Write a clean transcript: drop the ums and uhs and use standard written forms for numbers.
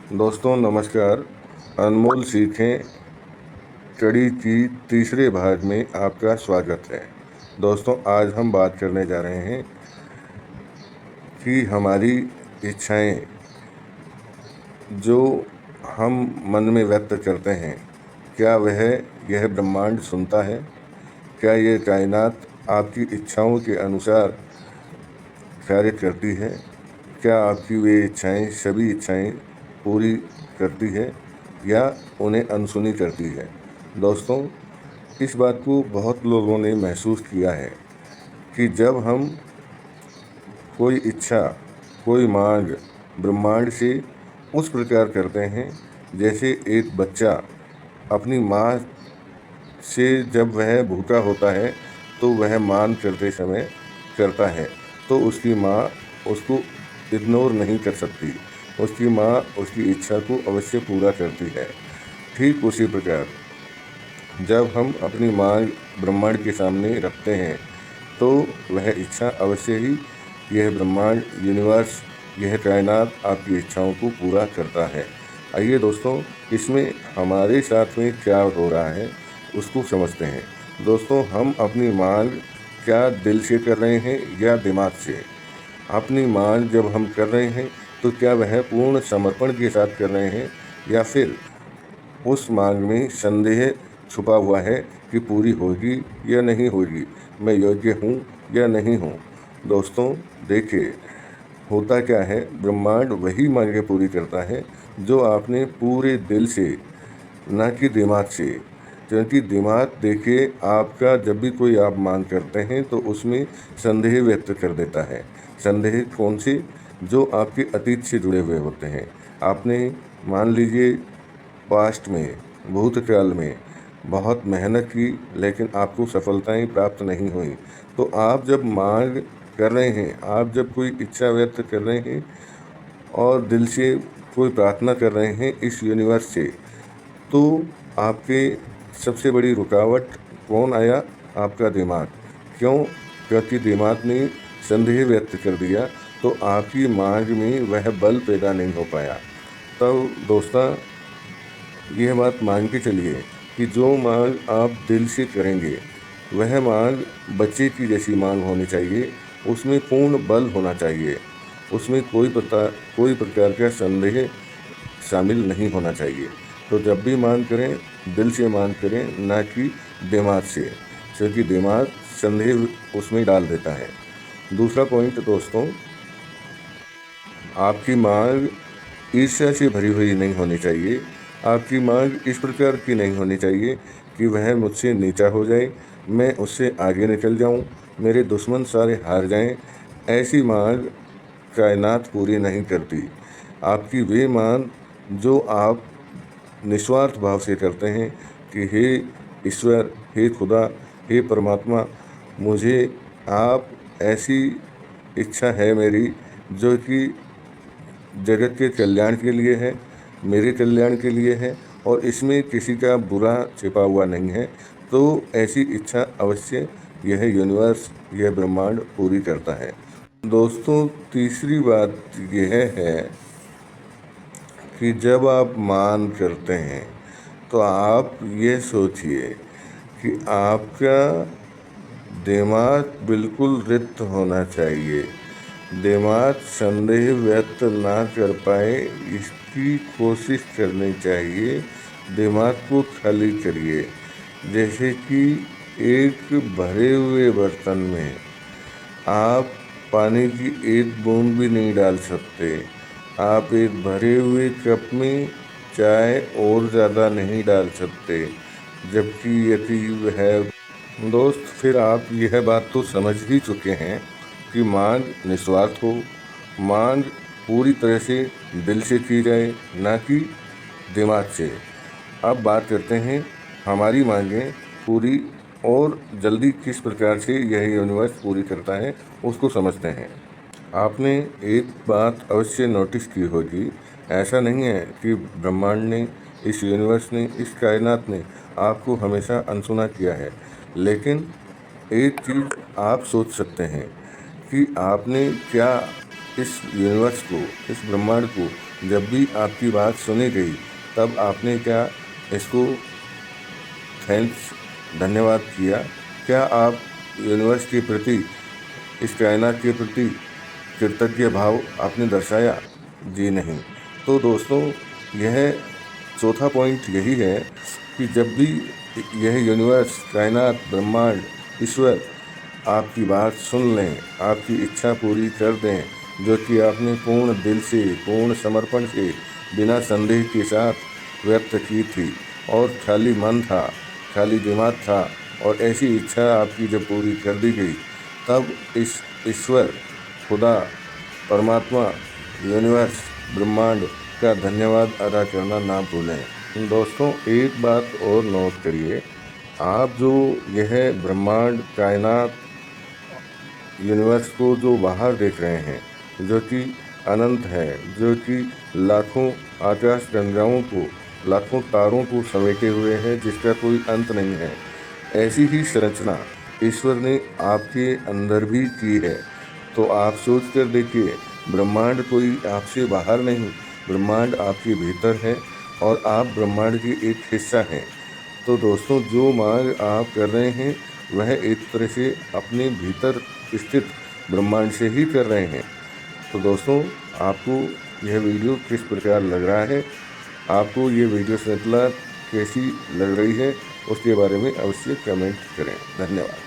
दोस्तों नमस्कार। अनमोल सीखें कड़ी की तीसरे भाग में आपका स्वागत है। दोस्तों आज हम बात करने जा रहे हैं कि हमारी इच्छाएं जो हम मन में व्यक्त करते हैं, क्या वह यह ब्रह्मांड सुनता है? क्या ये कायनात आपकी इच्छाओं के अनुसार कार्य करती है? क्या आपकी वे इच्छाएं सभी इच्छाएं पूरी करती है या उन्हें अनसुनी करती है? दोस्तों इस बात को बहुत लोगों ने महसूस किया है कि जब हम कोई इच्छा, कोई मांग ब्रह्मांड से उस प्रकार करते हैं जैसे एक बच्चा अपनी माँ से जब वह भूखा होता है तो वह मांग करते समय करता है तो उसकी माँ उसको इग्नोर नहीं कर सकती। उसकी माँ उसकी इच्छा को अवश्य पूरा करती है। ठीक उसी प्रकार जब हम अपनी मांग ब्रह्मांड के सामने रखते हैं तो वह इच्छा अवश्य ही यह ब्रह्मांड, यूनिवर्स, यह कायनात आपकी इच्छाओं को पूरा करता है। आइए दोस्तों इसमें हमारे साथ में क्या हो रहा है उसको समझते हैं। दोस्तों हम अपनी मांग क्या दिल से कर रहे हैं या दिमाग से? अपनी मांग जब हम कर रहे हैं तो क्या वह पूर्ण समर्पण के साथ कर रहे हैं या फिर उस मांग में संदेह छुपा हुआ है कि पूरी होगी या नहीं होगी, मैं योग्य हूँ या नहीं हूँ? दोस्तों देखिए होता क्या है, ब्रह्मांड वही मांगें पूरी करता है जो आपने पूरे दिल से, ना कि दिमाग से। क्योंकि दिमाग देखिए आपका जब भी कोई आप मांग करते हैं तो उसमें संदेह व्यक्त कर देता है। संदेह कौन से? जो आपके अतीत से जुड़े हुए होते हैं। आपने मान लीजिए पास्ट में, भूतकाल में बहुत मेहनत की लेकिन आपको सफलताएं प्राप्त नहीं हुई, तो आप जब मांग कर रहे हैं, आप जब कोई इच्छा व्यक्त कर रहे हैं और दिल से कोई प्रार्थना कर रहे हैं इस यूनिवर्स से, तो आपके सबसे बड़ी रुकावट कौन आया? आपका दिमाग। क्यों? क्योंकि दिमाग ने संदेह व्यक्त कर दिया तो आपकी मांग में वह बल पैदा नहीं हो पाया। तो दोस्तों यह बात मान के चलिए कि जो मांग आप दिल से करेंगे वह मांग बच्चे की जैसी मांग होनी चाहिए। उसमें पूर्ण बल होना चाहिए, उसमें कोई प्रकार का संदेह शामिल नहीं होना चाहिए। तो जब भी मांग करें दिल से मांग करें, ना कि दिमाग से, क्योंकि दिमाग संदेह उसमें डाल देता है। दूसरा पॉइंट दोस्तों, आपकी मांग ईर्ष्या से भरी हुई नहीं होनी चाहिए। आपकी मांग इस प्रकार की नहीं होनी चाहिए कि वह मुझसे नीचा हो जाए, मैं उससे आगे निकल जाऊं, मेरे दुश्मन सारे हार जाएं। ऐसी मांग कायनात पूरी नहीं करती। आपकी वे मांग जो आप निस्वार्थ भाव से करते हैं कि हे ईश्वर, हे खुदा, हे परमात्मा, मुझे आप ऐसी इच्छा है मेरी जो कि जगत के कल्याण के लिए है, मेरे कल्याण के लिए है और इसमें किसी का बुरा छिपा हुआ नहीं है, तो ऐसी इच्छा अवश्य यह यूनिवर्स, यह ब्रह्मांड पूरी करता है। दोस्तों तीसरी बात यह है कि जब आप मान करते हैं तो आप ये सोचिए कि आपका दिमाग बिल्कुल रिक्त होना चाहिए। दिमाग संदेह व्यक्त ना कर पाए इसकी कोशिश करनी चाहिए। दिमाग को खाली करिए। जैसे कि एक भरे हुए बर्तन में आप पानी की एक बूंद भी नहीं डाल सकते। आप एक भरे हुए कप में चाय और ज़्यादा नहीं डाल सकते, जबकि यदि वह दोस्त, फिर आप यह बात तो समझ ही चुके हैं कि मांग निस्वार्थ हो, मांग पूरी तरह से दिल से की जाए, ना कि दिमाग से। अब बात करते हैं हमारी मांगें पूरी और जल्दी किस प्रकार से यह यूनिवर्स पूरी करता है उसको समझते हैं। आपने एक बात अवश्य नोटिस की होगी, ऐसा नहीं है कि ब्रह्मांड ने, इस यूनिवर्स ने, इस कायनात ने आपको हमेशा अनसुना किया है। लेकिन एक चीज़ आप सोच सकते हैं कि आपने क्या इस यूनिवर्स को, इस ब्रह्मांड को जब भी आपकी बात सुनी गई तब आपने क्या इसको थैंक्स धन्यवाद किया? क्या आप यूनिवर्स के प्रति, इस कायनात के प्रति कृतज्ञ भाव आपने दर्शाया? जी नहीं। तो दोस्तों, यह चौथा पॉइंट यही है कि जब भी यह यूनिवर्स, कायनात, ब्रह्मांड, ईश्वर आपकी बात सुन लें, आपकी इच्छा पूरी कर दें, जो कि आपने पूर्ण दिल से, पूर्ण समर्पण से, बिना संदेह के साथ व्यक्त की थी और खाली मन था, खाली दिमाग था, और ऐसी इच्छा आपकी जब पूरी कर दी गई, तब इस ईश्वर, खुदा, परमात्मा, यूनिवर्स, ब्रह्मांड का धन्यवाद अदा करना ना भूलें। दोस्तों, एक बात और नोट करिए, आप जो यह ब्रह्मांड, कायनात, यूनिवर्स को जो बाहर देख रहे हैं, जो कि अनंत है, जो कि लाखों आकाश गंगाओं को, लाखों तारों को समेटे हुए है, जिसका कोई अंत नहीं है, ऐसी ही संरचना ईश्वर ने आपके अंदर भी की है। तो आप सोच कर देखिए, ब्रह्मांड कोई आपसे बाहर नहीं, ब्रह्मांड आपके भीतर है और आप ब्रह्मांड के एक हिस्सा हैं। तो दोस्तों, जो मांग आप कर रहे हैं वह एक तरह से अपने भीतर स्थित ब्रह्मांड से ही कर रहे हैं। तो दोस्तों, आपको यह वीडियो किस प्रकार लग रहा है, आपको ये वीडियो श्रृंखला कैसी लग रही है, उसके बारे में अवश्य कमेंट करें। धन्यवाद।